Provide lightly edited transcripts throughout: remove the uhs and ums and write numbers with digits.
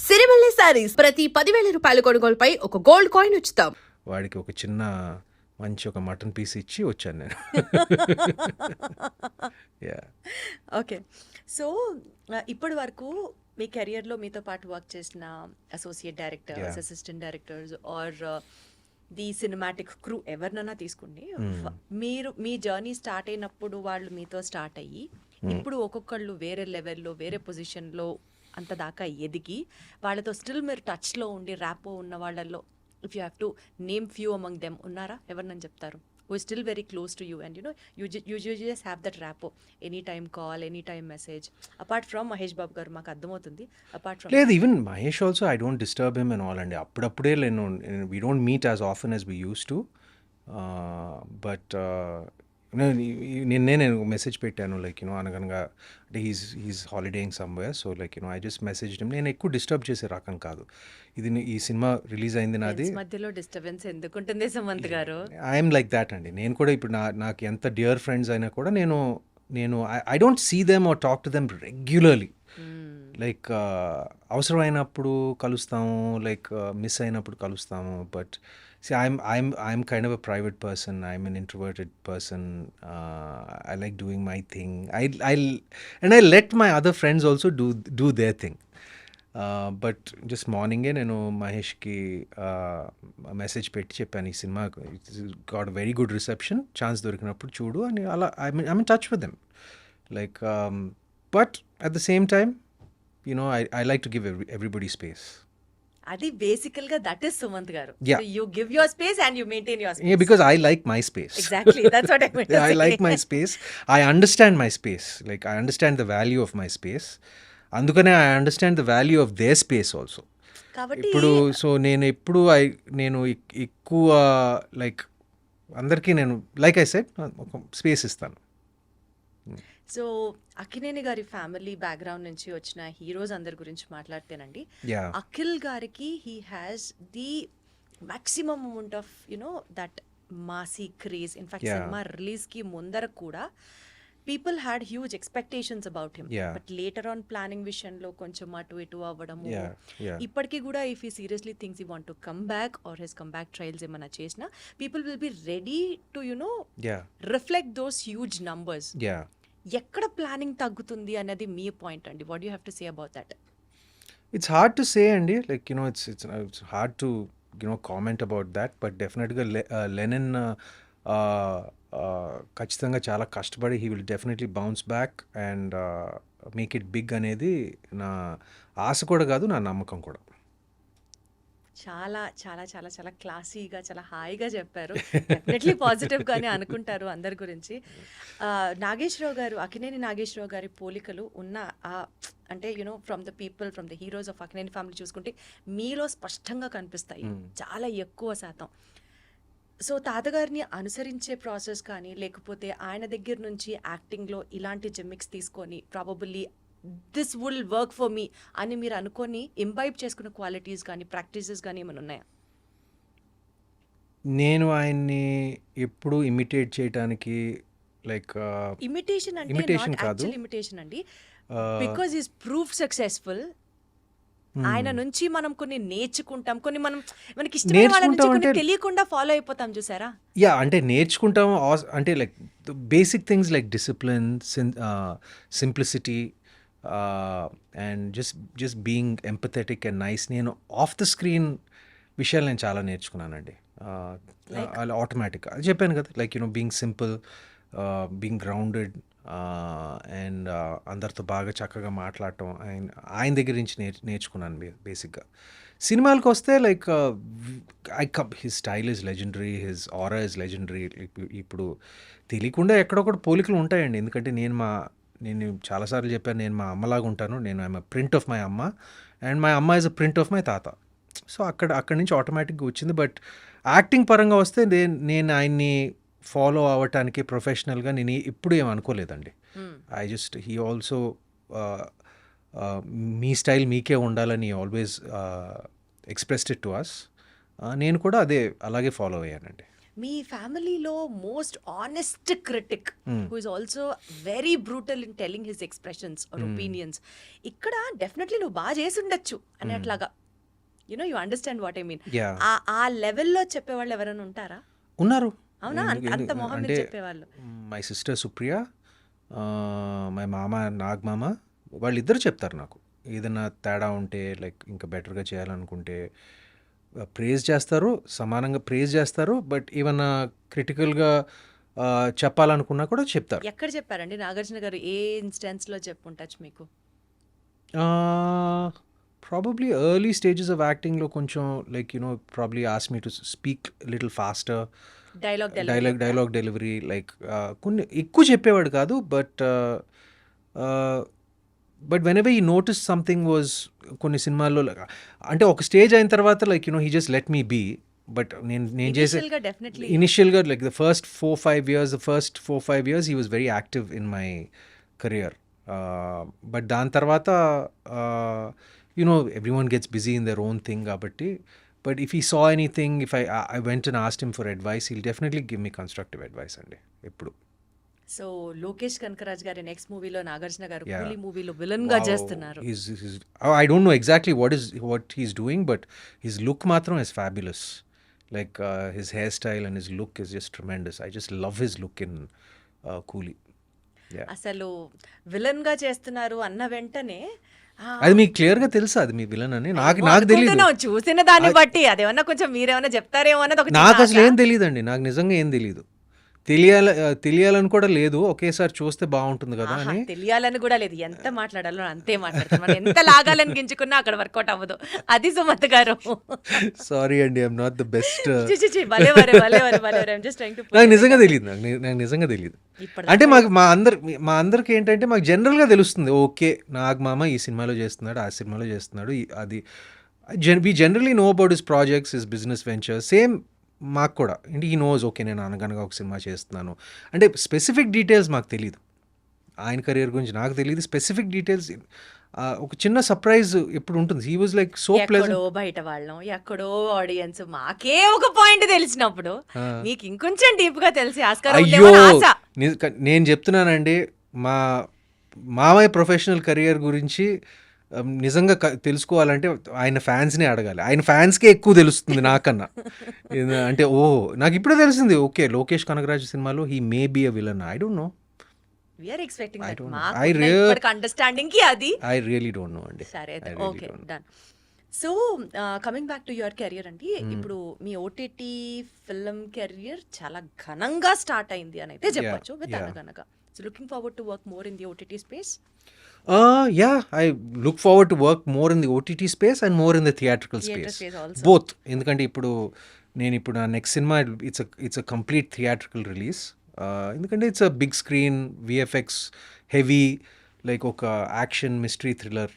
సిరిమల్లె శారీస్ ప్రతి 10,000 రూపాయల కొనుగోలుపై ఒక గోల్డ్ కాయిన్ ఉచితం. వాడికి ఒక చిన్న మంచి ఒక మటన్ పీస్ ఇచ్చి వచ్చాను నేను. Yeah okay. సో, ఇప్పటి వరకు మీ కెరియర్‌లో మీతో పాటు వర్క్ చేసిన associate directors, Yeah. Assistant directors or the cinematic crew ఎవరినైనా తీసుకోండి. మీరు మీ జర్నీ స్టార్ట్ అయినప్పుడు వాళ్ళు మీతో స్టార్ట్ అయ్యి, ఇప్పుడు ఒక్కొక్కళ్ళు వేరే లెవెల్‌లో, వేరే పొజిషన్‌లో అంత దాకా ఎదిగి, వాళ్ళతో స్టిల్ మీరు టచ్‌లో ఉండి ర్యాపో ఉన్న వాళ్ళల్లో if you have to name few among them ఉన్నారా? ఎవరినని చెప్తారు? Who is still very close to you and you just have that rapport, any time call, any time message. Apart from Mahesh Babu గారు మాకు అర్థమవుతుంది. అపార్ట్ ఫ్రమ్ లేదు, even Mahesh also I don't disturb him and all అండి. అప్పుడప్పుడే నేను we don't meet as often as we use to. But నేను message పెట్టాను like అనగనగా అంటే he's holidaying somewhere. So like I just message him. నేను ఎక్కువ డిస్టర్బ్ చేసే రకం కాదు. ఈ సినిమా రిలీజ్ అయింది నాది. మధ్యలో డిస్టర్బెన్స్ ఎందుకుంటుంది సుమంత్ గారు? ఐఎమ్ లైక్ దాట్ అండి. నేను కూడా ఇప్పుడు నాకు ఎంత డియర్ ఫ్రెండ్స్ అయినా కూడా నేను I don't see them or talk to them regularly. Like అవసరమైనప్పుడు కలుస్తాము, లైక్ మిస్ అయినప్పుడు కలుస్తాము. But see I'm kind of a private person. I'm an introverted person. I like doing my thing. I let my other friends also do their thing. But just మార్నింగే నేను మహేష్కి message పెట్టి చెప్పాను, ఈ cinema got very good reception, chance దొరికినప్పుడు చూడు అని. అలా I mean touch with them like. But at the same time I like to give everybody space. అది బేసికల్ గా దట్ ఇస్ సుమంత్ గారు. Yeah. You give your space and you maintain your Yeah, space. because I like my space. Exactly that's what I mean. I like my space. I understand my space. Like I understand the value of my space. అందుకనే I understand the value of their space also. కాబట్టి ఇప్పుడు so నేను ఎక్కువ like అందరికీ నేను like I said ఒక space ఇస్తాను. So Akkineni గారి ఫ్యామిలీ బ్యాక్గ్రౌండ్ నుంచి వచ్చిన హీరోస్ అందరి గురించి మాట్లాడితేనండి, యా అఖిల్ గారికి he has the maximum amount of that Masih craze. In fact Yeah. Cinema release కి ముందర కూడా people had huge expectations about him. Yeah. But later on planning విషయంలో కొంచెం అటు ఇటు అవ్వడము, యా ఇప్పటికీ కూడా ఇఫ్ ఈ seriously things you want to come back or his come back trials ఏమైనా చేసినా, people will be ready to ya reflect those huge numbers. Ya ఎక్కడ ప్లానింగ్ తగ్గుతుంది అనేది మీ పాయింట్ అండి. What you have to say about that? It's hard to say అండి. Like it's hard to comment about that. But డెఫినెట్గా లెనిన్ ఖచ్చితంగా చాలా కష్టపడి he will definitely bounce back and make it big అనేది నా ఆశ కూడా కాదు, నా నమ్మకం కూడా. చాలా చాలా చాలా చాలా క్లాసీగా, చాలా హాయిగా చెప్పారు. డెఫినెట్లీ పాజిటివ్ గానే అనుకుంటారు అందరి గురించి. నాగేశ్వరరావు గారు, అక్కినేని నాగేశ్వరరావు గారి పోలికలు ఉన్న అంటే from the people, from the heroes of Akkineni family చూసుకుంటే మీలో స్పష్టంగా కనిపిస్తాయి, చాలా ఎక్కువ శాతం. సో తాతగారిని అనుసరించే ప్రాసెస్ కానీ, లేకపోతే ఆయన దగ్గర నుంచి యాక్టింగ్లో ఇలాంటి జిమ్మిక్స్ తీసుకొని probably this will work for me అని మీరు అనుకొని ఇంబైబ్ చేసుకున్న క్వాలిటీస్ కానీ, ప్రాక్టీసెస్ కానీ ఏమైనా ఉన్నాయా? నేను ఆయన్ని ఎప్పుడు ఇమిటేట్ చేయడానికి లైక్ ఇమిటేషన్ అంటే Imitation నాట్ కాదు. యాక్చువల్ ఇమిటేషన్ అండి, బికాజ్ ఈస్ ప్రూఫ్ సక్సెస్ఫుల్. ఆయన నుంచి మనం కొన్ని నేర్చుకుంటాం, కొన్ని మనకి ఇష్టమైన వాళ్ళ నుంచి నేర్చుకుంటాం కొన్ని అంటే- తెలియకుండా ఫాలో అయిపోతాం చూసారా? యా అంటే నేర్చుకుంటాము. అంటే like basic things like discipline, simplicity and just being empathetic and nice. నేను ఆఫ్ ద స్క్రీన్ విషయాలు నేను చాలా నేర్చుకున్నానండి. అలా ఆటోమేటిక్గా చెప్పాను కదా, like being simple, being grounded and అందరితో బాగా చక్కగా మాట్లాడటం ఆయన దగ్గర నుంచి నేర్చుకున్నాను బేసిక్గా. సినిమాలకు వస్తే like his style is legendary, his aura is legendary. ఇప్పుడు తెలియకుండా ఎక్కడొక్కడ పోలికలు ఉంటాయండి. ఎందుకంటే నేను చాలాసార్లు చెప్పాను, నేను మా అమ్మలాగా ఉంటాను. నేను ఐఎమ్ ప్రింట్ ఆఫ్ మై అమ్మ అండ్ మై అమ్మ is a print of my తాత. సో అక్కడి నుంచి ఆటోమేటిక్గా వచ్చింది. బట్ యాక్టింగ్ పరంగా వస్తే నేను ఆయన్ని ఫాలో అవ్వటానికి ప్రొఫెషనల్గా నేను ఎప్పుడు ఏం అనుకోలేదండి. హీ ఆల్సో మీ స్టైల్ మీకే ఉండాలని always expressed it to us. నేను కూడా అలాగే ఫాలో అయ్యానండి. మీ ఫ్యామిలీలో most honest critic who is also very brutal in telling his expressions or opinions, ఇక్కడ డెఫినెట్లీ నువ్వు బాగా చేసి ఉండొచ్చు అనేట్లాగా, you understand what I mean, Yeah. ఆ లెవెల్లో చెప్పేవాళ్ళు ఎవరైనా ఉంటారా? ఉన్నారు. అవునా? అంత మొహం మీద చెప్పేవాళ్ళు. మై సిస్టర్ సుప్రియ, మై మామ నాగమామ, వాళ్ళిద్దరు చెప్తారు నాకు ఏదైనా తేడా ఉంటే, లైక్ ఇంకా బెటర్గా చేయాలనుకుంటే ప్రేజ్ చేస్తారు, సమానంగా ప్రేజ్ చేస్తారు. బట్ ఏమన్నా క్రిటికల్గా చెప్పాలనుకున్నా కూడా చెప్తారు. ఎక్కడ చెప్పారండి నాగార్జున గారు? ఏ ఇన్స్టెన్స్ లో చెప్పుంటచ్చు మీకు? ప్రాబబ్లీ ఎర్లీ స్టేజెస్ ఆఫ్ యాక్టింగ్లో కొంచెం like probably ask me to speak little faster, dialogue delivery, like కొన్ని ఎక్కువ చెప్పేవాడు కాదు. But whenever he notice something was, కొన్ని సినిమాల్లో అంటే ఒక స్టేజ్ అయిన తర్వాత like he just let me be. But నేను చేసే ఇనిషియల్గా like the first 4-5 years he was very active in my career. But దాని తర్వాత everyone gets busy in their own thing కాబట్టి. But if he saw anything, if I went and asked him for advice, he'll definitely give me constructive advice అండి ఎప్పుడు. So Lokesh Kanagaraj గారి next మూవీలో నాగార్జున గారు Yeah. కూలీ మూవీలో విలన్ గా చేస్తున్నారు. I don't know exactly what he's doing, but his look matram is fabulous. Like his hairstyle and his look is just tremendous. I just love his look in Coolie. Yeah. అసలు villain గా చేస్తున్నారు అన్న వెంటనే అది మీకు క్లియర్గా తెలుసా అది మీ విలన్ అని? నాకు తెలియదు. అనుకుంటున్నాం, చూసిన దాన్ని బట్టి. అదేమన్నా కొంచెం మీరేమన్నా చెప్తారేమో అన్నది ఒక నాకు అసలు ఏం తెలియదండి, నాకు నిజంగా ఏం తెలియదు. తెలియాలని కూడా లేదు, ఒకేసారి చూస్తే బాగుంటుంది కదా అని. తెలియాలని కూడా లేదు, ఎంత మాట్లాడాలో అంతే మాట్లాడతాం. మనం ఎంత లాగాలని గింజుకున్నా అక్కడ వర్కౌట్ అవ్వదు. అది సుమత్ గారు. సారీ అండి, ఐఎమ్ నాట్ ద బెస్ట్. నాకు నిజంగా తెలియదు, నాకు నిజంగా తెలియదు. అంటే మా అందరికి ఏంటంటే మాకు జనరల్గా తెలుస్తుంది, ఓకే నాగమామ ఈ సినిమాలో చేస్తున్నాడు, ఆ సినిమాలో చేస్తున్నాడు, అది we generally know about his projects, his business ventures. Same మాకు కూడా అంటే ఈ నోస్, ఓకే నేను అనగనగా ఒక సినిమా చేస్తున్నాను అంటే స్పెసిఫిక్ డీటెయిల్స్ మాకు తెలియదు. ఆయన కెరియర్ గురించి నాకు తెలియదు స్పెసిఫిక్ డీటెయిల్స్. ఒక చిన్న సర్ప్రైజ్ ఎప్పుడు ఉంటుంది. He was like so pleasant. బయట వాళ్ళం, ఎక్కడో ఆడియన్స్, మాకే ఒక పాయింట్ తెలిసినప్పుడు మీకు ఇంకొంచెం డీప్ గా తెలిసి ఆస్కారం అయ్యో నేను చెప్తున్నానండి, మా మామయ్య ప్రొఫెషనల్ కెరియర్ గురించి నిజంగా తెలుసుకోవాలంటే ఆయన ఫ్యాన్స్నే అడగాలి. ఆయన ఫ్యాన్స్కే ఎక్కువ తెలుస్తుంది నాకన్నా. అంటే నాకు ఇప్పుడే తెలిసింది, ఓకే లోకేష్ కనగరాజు సినిమాలో he may be a villain. I don't know. I really don't know అండి. సరే okay done. So coming back to your career అండి, ఇప్పుడు మీ ఓటీటీ ఫిల్మ్ కెరియర్ చాలా ఘనంగా స్టార్ట్ అయింది అని అయితే చెప్పొచ్చు విత్ అనగనగా. So looking forward to work more in the OTT space? Yeah, I look forward to work more in the OTT space and more in the theatrical space. Both. ఎందుకంటే ఇప్పుడు నా next cinema it's a complete theatrical release. ఎందుకంటే it's a big screen, VFX heavy, like ఒక action mystery thriller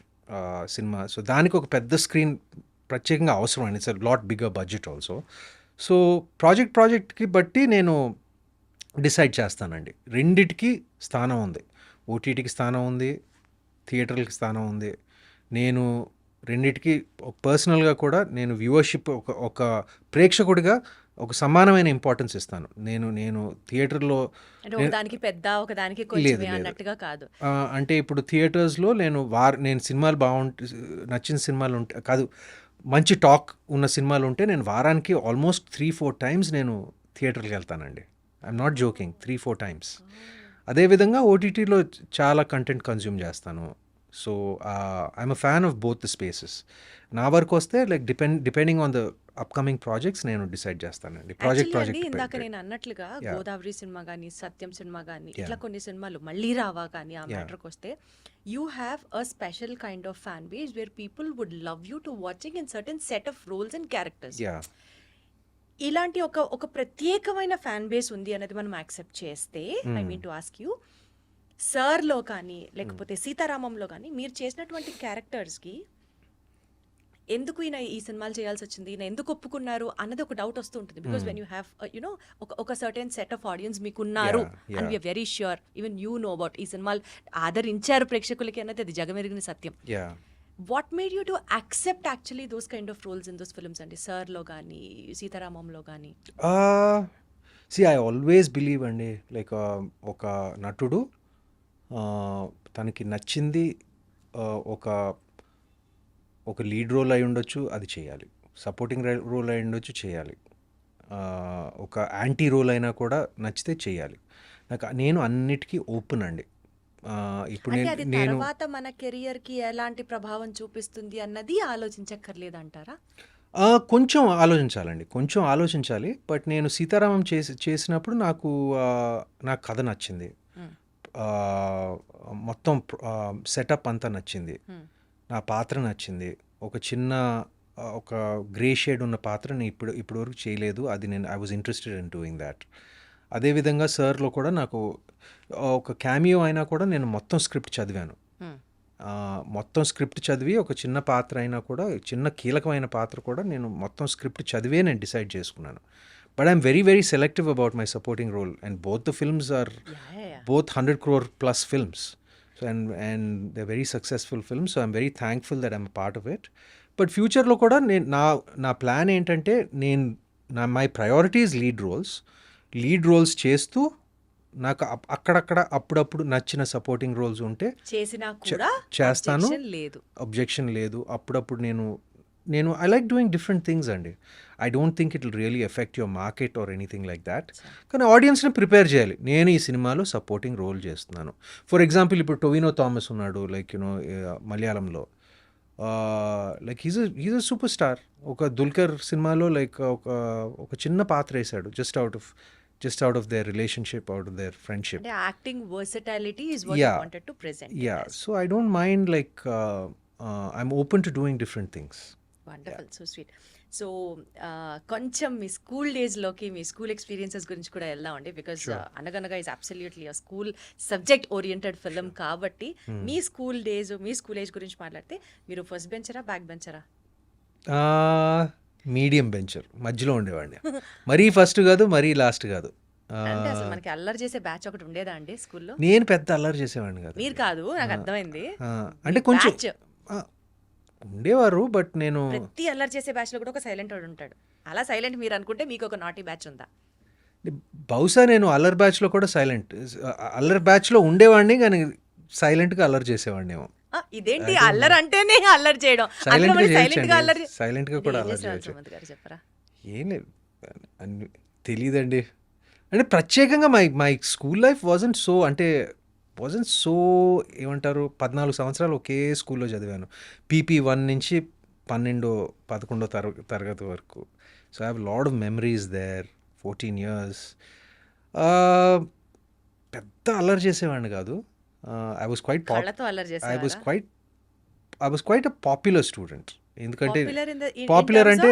cinema. So దానికి ఒక పెద్ద screen ప్రత్యేకంగా అవసరం అండి. It's a lot bigger budget also. So ప్రాజెక్ట్కి బట్టి నేను డిసైడ్ చేస్తానండి. రెండిటికి స్థానం ఉంది, ఓటీటీకి స్థానం ఉంది, థియేటర్లకి స్థానం ఉంది. నేను రెండిటికి పర్సనల్గా కూడా నేను వ్యూవర్షిప్ ఒక ప్రేక్షకుడిగా ఒక సమానమైన ఇంపార్టెన్స్ ఇస్తాను. నేను థియేటర్లో దానికి పెద్ద ఒకదానికి అన్నట్టుగా కాదు. అంటే ఇప్పుడు థియేటర్స్లో నేను సినిమాలు నచ్చిన సినిమాలు ఉంటే కాదు, మంచి టాక్ ఉన్న సినిమాలు ఉంటే నేను వారానికి ఆల్మోస్ట్ 3-4 times నేను థియేటర్కి వెళ్తానండి. I'm not joking, 3-4 times. అదేవిధంగా ఓటీటీలో చాలా కంటెంట్ కన్జ్యూమ్ చేస్తాను. So I'm a fan of both the spaces. నా వరకు వస్తే like depending on the upcoming projects నేను డిసైడ్ చేస్తానండి. ప్రాజెక్ట్ ఇందాక నేను అన్నట్లుగా గోదావరి సినిమా కానీ, సత్యం సినిమా కానీ, ఇట్లా కొన్ని సినిమాలు మళ్ళీ రావా కానీ ఆ మ్యాటర్కి వస్తే you have a special kind of fan base where people would love you to watching in certain set of roles and characters. ఇలాంటి ఒక ప్రత్యేకమైన ఫ్యాన్ బేస్ ఉంది అనేది మనం యాక్సెప్ట్ చేస్తే, I mean to ask you, సర్లో కానీ లేకపోతే సీతారామంలో కానీ మీరు చేసినటువంటి క్యారెక్టర్స్కి ఎందుకు ఈయన ఈ సినిమాలు చేయాల్సి వచ్చింది, ఈయన ఎందుకు ఒప్పుకున్నారు అన్నది ఒక డౌట్ వస్తూ ఉంటుంది. బికాస్ వెన్ యూ హ్యావ్ ఒక సర్టెన్ సెట్ ఆఫ్ ఆడియన్స్ మీకు ఉన్నారు and we're very sure, even you know about ఈ సినిమాలు ఆదరించారు ప్రేక్షకులకి అన్నది అది జగమెరిగిన సత్యం. What made you to accept actually those kind of roles in those films అండి, సర్లో కానీ సీతారామంలో కానీ? ఐ ఆల్వేస్ బిలీవ్ అండి లైక్ ఒక నటుడు తనకి నచ్చింది ఒక ఒక లీడ్ రోల్ అయి ఉండొచ్చు, అది చేయాలి. సపోర్టింగ్ రోల్ అయి ఉండొచ్చు, చేయాలి. ఒక యాంటీ రోల్ అయినా కూడా నచ్చితే చేయాలి. నేను అన్నిటికీ ఓపెన్ అండి. ఇప్పుడు అంటే అది నేను తర్వాత మన కెరియర్‌కి ఎలాంటి ప్రభావం చూపిస్తుంది అన్నది ఆలోచించక్కర్లేదంటారా? కొంచెం ఆలోచించాలండి. కొంచెం ఆలోచించాలి. బట్ నేను 'సీతారామం' చేసినప్పుడు నాకు కథ నచ్చింది. హ్మ్. మొత్తం సెటప్ అంతా నచ్చింది. హ్మ్. నా పాత్ర నచ్చింది. ఒక చిన్న ఒక గ్రే షేడ్ ఉన్న పాత్ర నేను ఇప్పటివరకు చేయలేదు. అది I was interested in doing that. అదేవిధంగా 'సార్'లో కూడా నాకు ఒక క్యామియో అయినా కూడా నేను మొత్తం స్క్రిప్ట్ చదివాను. హ్మ్. మొత్తం స్క్రిప్ట్ చదివి ఒక చిన్న పాత్ర అయినా కూడా, చిన్న కీలకమైన పాత్ర కూడా నేను మొత్తం స్క్రిప్ట్ చదివే నేను డిసైడ్ చేసుకున్నాను. But I'm very very selective about my supporting role and both the films are yeah! both 100 crore plus films. So and they're very successful films. So I'm very thankful that I'm a part of it. But ఫ్యూచర్లో కూడా నా plan ఏంటంటే my priorities lead roles చేస్తూ నాకు అక్కడక్కడ అప్పుడప్పుడు నచ్చిన supporting roles ఉంటే చేసినా కూడా చేస్తాను. అబ్జెక్షన్ లేదు. అబ్జెక్షన్ లేదు. అప్పుడప్పుడు నేను I like doing different things అండి. I don't think it will really affect your market or anything like that. కానీ ఆడియన్స్ని ప్రిపేర్ చేయాలి. నేను ఈ సినిమాలో సపోర్టింగ్ రోల్ చేస్తున్నాను. ఫర్ ఎగ్జాంపుల్ ఇప్పుడు టొవినో థామస్ ఉన్నాడు, లైక్ మలయాళంలో. Like he's a superstar. ఒక దుల్కర్ సినిమాలో లైక్ ఒక చిన్న పాత్ర వేశాడు, just out of their relationship, out of their friendship. అంటే acting versatility is what you Yeah. Wanted to present. So I don't mind like I'm open to doing different things. Wonderful, so sweet. So కొంచెం మీ school డేస్లోకి, మీ school experiences గురించి కూడా వెళ్దామండి. Because అనగనగా is absolutely a school subject oriented film కాబట్టి మీ school days, మీ school age గురించి మాట్లాడితే మీరు first బెంచరా, back బెంచరా? Medium bencher, మధ్యలో ఉండేవాడిని. మరీ ఫస్ట్ కాదు, మరీ లాస్ట్ కాదు. అంటే అసలు మనకి అల్లరి చేసే బ్యాచ్ ఒకటి ఉండేదా అండి స్కూల్లో? నేను పెద్ద అల్లరి చేసేవాడిని కాదు. మీరు కాదు, నాకు అర్థమైంది. అంటే కొంచెం బ్యాచ్ ఉండేవారు, బట్ నేను ప్రతి అల్లరి చేసే బ్యాచ్ లో కూడా ఒక సైలెంట్ వాడు ఉంటాడు. అలా సైలెంట్ మీరు అనుకుంటే మీకు ఒక నాటీ బ్యాచ్ ఉందా? బహుశా నేను అల్లరి బ్యాచ్లో కూడా అల్లరి బ్యాచ్లో ఉండేవాడిని, కానీ సైలెంట్గా అల్లరి చేసేవాడినేమో. ఇదేంటి అల్లరి అంటేనే అల్లరి చేయడం, సైలెంట్గా కూడా అల్లరి చేయొచ్చు. సుమంత్ గారు చెప్పరా? ఏం లేదు, తెలీదండి. అంటే ప్రత్యేకంగా my school life wasn't so ఏమంటారు, 14 సంవత్సరాలు ఒకే స్కూల్లో చదివాను. పీపీ 1 నుంచి 11వ తరగతి వరకు. So I have lot of memories there. 14 years. పెద్ద అల్లరి చేసేవాడిని కాదు. I was quite a popular student. ఎందుకంటే పాపులర్ అంటే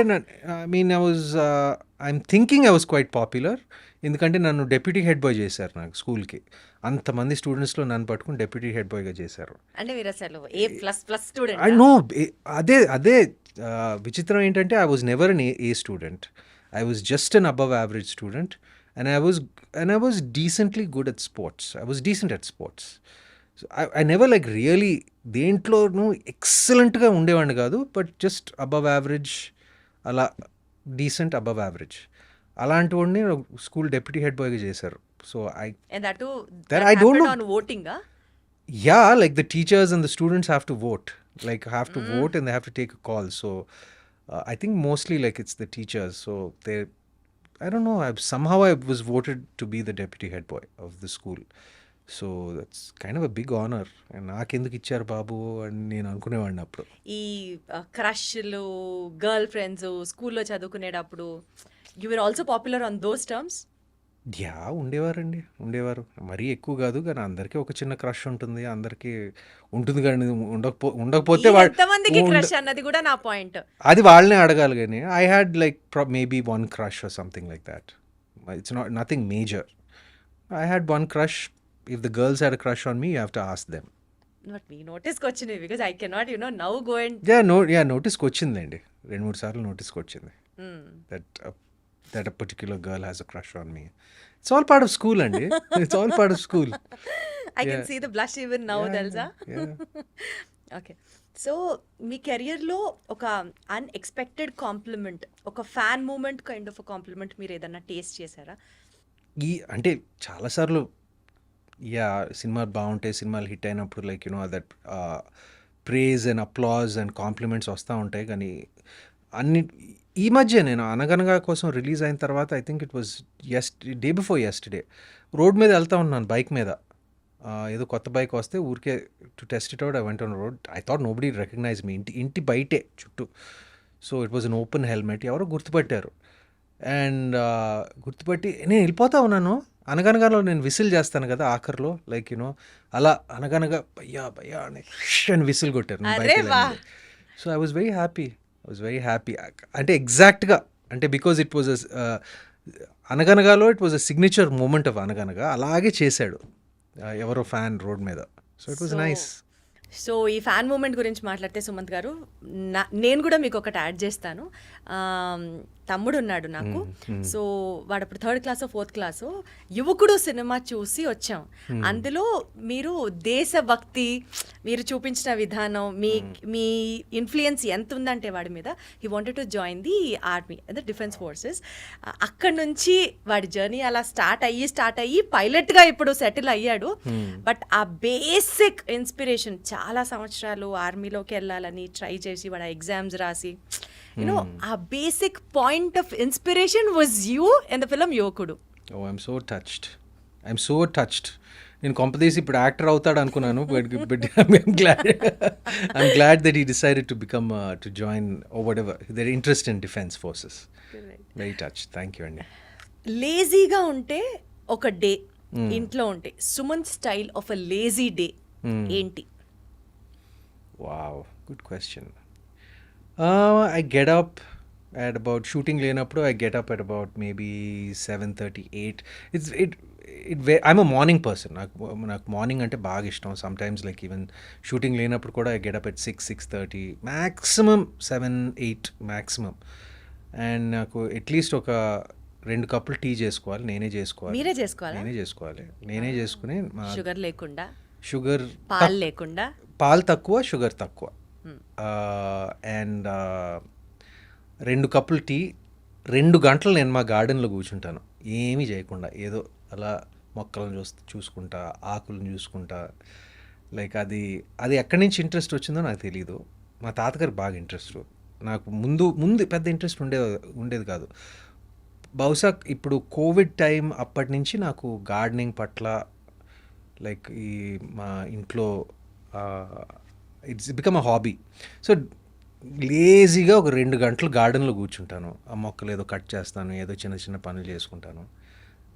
I'm thinking I was quite popular. ఎందుకంటే నన్ను డెప్యూటీ హెడ్ బాయ్ చేశారు నాకు స్కూల్కి. అంతమంది స్టూడెంట్స్లో నన్ను పట్టుకుని డెప్యూటీ హెడ్ బాయ్గా చేశారు. అంటే మీరు అసలు A++ స్టూడెంట్? I know. అదే విచిత్రం ఏంటంటే I was never an A student. I was just an above average student, and I was decently good at sports. I was decent at sports. So I never like really దేంట్లోనూ ఎక్సలెంట్గా ఉండేవాడిని కాదు, but just above average, అలా decent above average. అలాంటి వాడిని school deputy head బాయ్గా చేశారు. So I don't know. On voting, Yeah, like the teachers and the students have to vote. Like have to vote and they have to take a call. So I think mostly like it's the teachers. So I don't know, somehow I was voted to be the deputy head boy of the school. So that's kind of a big honor. And నాకెందుకు ఇచ్చారు బాబు అని నేను అనుకునేవాడిని అప్పుడు. ఈ క్రష్లు, girl friends స్కూల్లో చదువుకునేటప్పుడు you were also popular on those terms? Yeah, ఉండేవారు. మరీ ఎక్కువ కాదు, కానీ అందరికీ ఒక చిన్న క్రష్ ఉంటుంది. అందరికీ ఉంటుంది, కానీ ఉండకపోతే ఎంతమందికి క్రష్ అన్నది కూడా నా పాయింట్. అది వాళ్ళనే అడగాలి. కానీ I had like maybe one crush or something like that. It's nothing major. I had one crush. If the girls had a crush on me, you have to ask them. But మీ నోటీస్కి వచ్చింది, because I cannot now go and నోటీస్కి వచ్చిందండి. 2-3 సార్లు నోటీస్కి వచ్చింది that a particular girl has a crush on me. It's all part of school అండి. It's all part of school. I can see the blush even now, తెలుసా? Okay, so మీ కెరియర్లో ఒక unexpected compliment, ఒక fan moment kind of compliment మీరు ఏదన్నా taste చేశారా? అంటే చాలాసార్లు సినిమాలు బాగుంటాయి, సినిమాలు హిట్ అయినప్పుడు like that praise and applause and compliments వస్తూ ఉంటాయి. కానీ అన్ని ఈ మధ్య నేను అనగనగా కోసం రిలీజ్ అయిన తర్వాత I think it was day before yesterday road మీద వెళ్తా ఉన్నాను బైక్ మీద. ఏదో కొత్త బైక్ వస్తే ఊరికే to test it out I went on road. I thought nobody recognise me. ఇంటి బయటే చుట్టూ. So it was an open helmet. ఎవరో గుర్తుపట్టారు. అండ్ గుర్తుపట్టి నేను వెళ్ళిపోతా ఉన్నాను. అనగనగాలో నేను విసిల్ చేస్తాను కదా ఆఖరిలో, లైక్ అలా అనగనగా భయ్యా భయ్యా అని విసిల్ కొట్టారు. అరే వా. So I was very happy. అంటే ఎగ్జాక్ట్గా అంటే బికాజ్ ఇట్ వాజ్ అనగనగాలో it was a signature moment of Anaganaga. అలాగే చేశాడు ఎవరో ఫ్యాన్ రోడ్ మీద. So it was nice. So ఈ ఫ్యాన్ మూమెంట్ గురించి మాట్లాడితే సుమంత్ గారు, నేను కూడా మీకు ఒకటి యాడ్ చేస్తాను. తమ్ముడు ఉన్నాడు నాకు. సో వాడు అప్పుడు 3rd క్లాసో 4th క్లాసో యువకుడు సినిమా చూసి వచ్చాం. అందులో మీరు దేశభక్తి మీరు చూపించిన విధానం, మీ ఇన్ఫ్లుయెన్స్ ఎంత ఉందంటే వాడి మీద, he wanted to join the army, అదే డిఫెన్స్ ఫోర్సెస్. అక్కడ నుంచి వాడి జర్నీ అలా స్టార్ట్ అయ్యి పైలట్గా ఇప్పుడు సెటిల్ అయ్యాడు. బట్ ఆ బేసిక్ ఇన్స్పిరేషన్, చాలా సంవత్సరాలు ఆర్మీలోకి వెళ్ళాలని ట్రై చేసి వాడు ఎగ్జామ్స్ రాసి ఆ basic point of inspiration was you in the film యువకుడు. I'm so touched. నేను కొంపదీసి ఇప్పుడు యాక్టర్ అవుతాడు అనుకున్నాను. But I'm glad that he decided to become to join ఓ whatever their interest in defence forces. Very touch. Thank you అండి. లేజీగా ఉంటే ఒక డే ఇంట్లో ఉంటే Sumanth style of a lazy day ఏంటి? Wow, good question. I get up at about shooting లేనప్పుడు I get up at about maybe 7:30, 8. I'm a morning person. నాకు morning అంటే బాగా ఇష్టం. సమ్టైమ్స్ లైక్ ఈవెన్ షూటింగ్ లేనప్పుడు కూడా I get up at 6, 6:30, maximum 7, 8 maximum. And నాకు at least ఒక 2 కప్పులు టీ చేసుకోవాలి. నేనే చేసుకోవాలి. నేనే చేసుకుని షుగర్ లేకుండా, షుగర్ పాలు లేకుండా, పాలు తక్కువ, షుగర్ తక్కువ. అండ్ 2 కప్పులు టీ, 2 గంటలు నేను మా గార్డెన్లో కూర్చుంటాను ఏమీ చేయకుండా. ఏదో అలా మొక్కలను చూసుకుంటా, ఆకులను చూసుకుంటా. లైక్ అది ఎక్కడి నుంచి ఇంట్రెస్ట్ వచ్చిందో నాకు తెలీదు. మా తాతగారికి బాగా ఇంట్రెస్ట్. నాకు ముందు పెద్ద ఇంట్రెస్ట్ ఉండేది కాదు. బహుశా ఇప్పుడు కోవిడ్ టైం అప్పటి నుంచి నాకు గార్డెనింగ్ పట్ల లైక్ మా ఇంట్లో it's become a hobby. So లేజీగా ఒక 2 గంటలు గార్డెన్లో కూర్చుంటాను. ఆ మొక్కలు ఏదో కట్ చేస్తాను, ఏదో చిన్న చిన్న పనులు చేసుకుంటాను.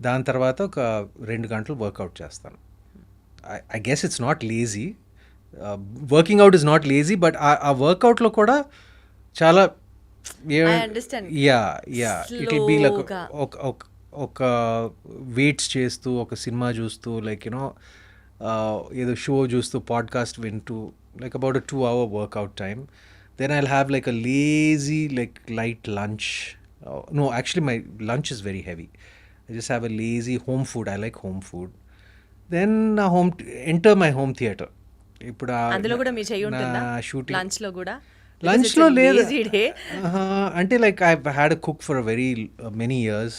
దాని తర్వాత ఒక 2 గంటలు వర్కౌట్ చేస్తాను. I guess it's not lazy. Working out is not lazy, but ఆ వర్కౌట్లో కూడా చాలా ఇట్ విల్ బీ లైక్ ఒక వెయిట్స్ చేస్తూ, ఒక సినిమా చూస్తూ, లైక్ ఏదో షో చూస్తూ, పాడ్కాస్ట్ వింటూ, like about a 2-hour workout time. Then I'll have like a lazy, like light lunch. No, actually my lunch is very heavy. I just have a lazy home food. I like home food. Then enter my home theatre. ఇప్పుడు అందులో కూడా మీ చెయ్యి ఉంటుందా shooting lunch లో కూడా? లంచ్లో లేదు అంటే like I had a cook for a very many years,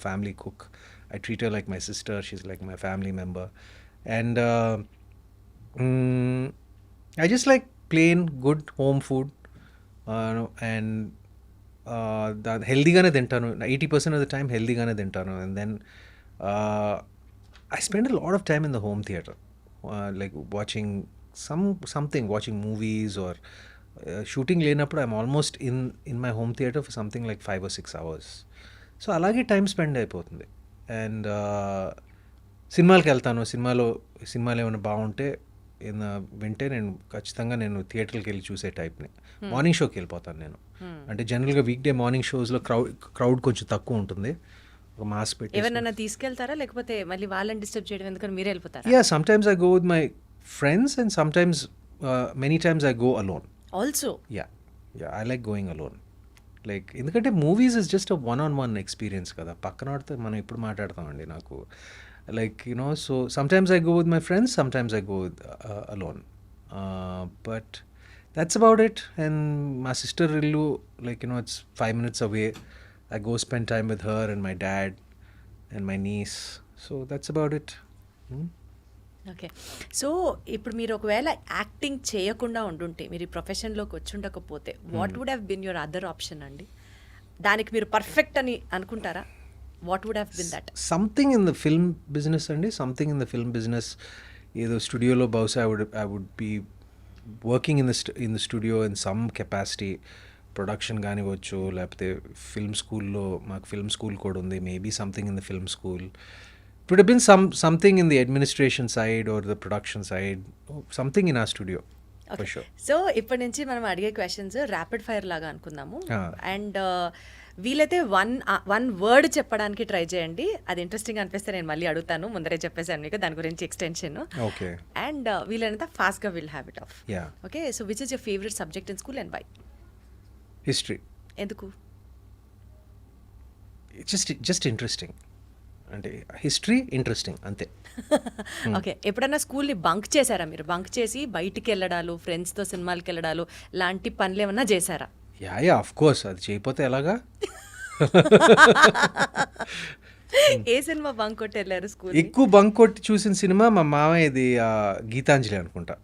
family cook. I treat her like my sister. She's like my family member. And I just like plain good home food, and healthyగానే తింటాను. 80% of the time healthyగానే తింటాను. And then I spend a lot of time in the home theatre, like watching watching movies or shooting లేనప్పుడు I'm almost in my home theatre for something like 5 or 6 hours. So అలాగే time spend అయిపోతుంది. And సినిమాలకు వెళ్తాను. సినిమాలు ఏమైనా బాగుంటే వింటే ఖచ్చితంగా నేను థియేటర్కి వెళ్ళి చూసే టైప్ని. మార్నింగ్ షోకి వెళ్ళిపోతాను నేను. అంటే జనరల్గా వీక్ డే మార్నింగ్ షోస్లో క్రౌడ్ కొంచెం తక్కువ ఉంటుంది. ఒక మాస్ పెట్టి ఎవరైనా తీసుకెళ్తారా, లేకపోతే మళ్ళీ వాళ్ళని డిస్టర్బ్ చేయడం ఎందుకని మీరే వెళ్ళిపోతారా? Ya, sometimes I go with my friends and sometimes many times I go alone also. Ya, I like going alone. Like ఎందుకంటే movies is just a one-on-one experience కదా. పక్కన వాడితే మనం ఎప్పుడు మాట్లాడతామండి. నాకు like so sometimes I go with my friends, sometimes I go with alone, but that's about it. And my sister illu, like it's 5 minutes away. I go spend time with her and my dad. and my niece. So that's about it. Okay. So ఇప్పుడు మీరు ఒకవేళ acting చేయకుండా ఉండుంటే, మీరు ఈ ప్రొఫెషన్‌లోకి వచ్చుండకపోతే, what would have been your other option అండి? దానికి మీరు పర్ఫెక్ట్ అని అనుకుంటారా? What would have been that? Something in the film business అండి, something in the film business. ఏదో స్టూడియోలో బహుశా I would be working in the studio in some capacity. Production కానివ్వచ్చు, లేకపోతే ఫిల్మ్ స్కూల్లో, మాకు ఫిల్మ్ స్కూల్ కూడా ఉంది, maybe something in the film school. It would have been something in the administration side or the production side, something in our studio, for sure. So ఇప్పటి నుంచి మనం అడిగే క్వశ్చన్స్ ర్యాపిడ్ ఫైర్ లాగా అనుకుందాము. Ah. And వీలైతే one word చెప్పడానికి try చేయండి. అది ఇంట్రెస్టింగ్ అనిపిస్తే నేను మళ్ళీ అడుగుతాను, ముందరే చెప్పేసాను మీకు దాని గురించి ఎక్స్టెన్షన్. Okay. అండ్ వీలైనంత ఫాస్ట్గా will have it off. Yeah. Okay. So which is your favourite subject in school and why? History. ఎందుకు? It's just interesting. అంటే హిస్టరీ ఇంట్రెస్టింగ్ అంతే. ఓకే. ఎప్పుడన్నా స్కూల్ని బంక్ చేశారా మీరు? బంక్ చేసి బయటికి వెళ్ళడాలు, ఫ్రెండ్స్తో సినిమాలకి వెళ్ళడాలు లాంటి పనులు ఏమన్నా చేశారా? యా ఆఫ్ కోర్స్, అది చేయకపోతే ఎలాగా. ఏ సినిమా బంక్ కొట్టి వెళ్ళారు స్కూల్? ఎక్కువ బంక్ కొట్టి చూసిన సినిమా మా మామయ్యది గీతాంజలి అనుకుంటా.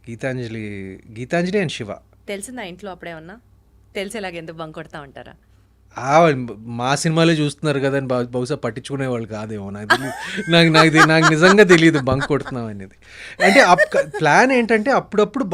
గీతాంజలి అండ్ శివ. తెలిసిందా ఇంట్లో అప్పుడేమన్నా? తెలిసేలాగా ఎందుకు బంక్ కొడతా ఉంటారా? మా సినిమాలే చూస్తున్నారు కదా అని బహుశా పట్టించుకునేవాళ్ళు కాదేమో, నాకు నిజంగా తెలియదు బంక్ కొడుతున్నాం అనేది. అంటే ప్లాన్ ఏంటంటే అప్పుడప్పుడు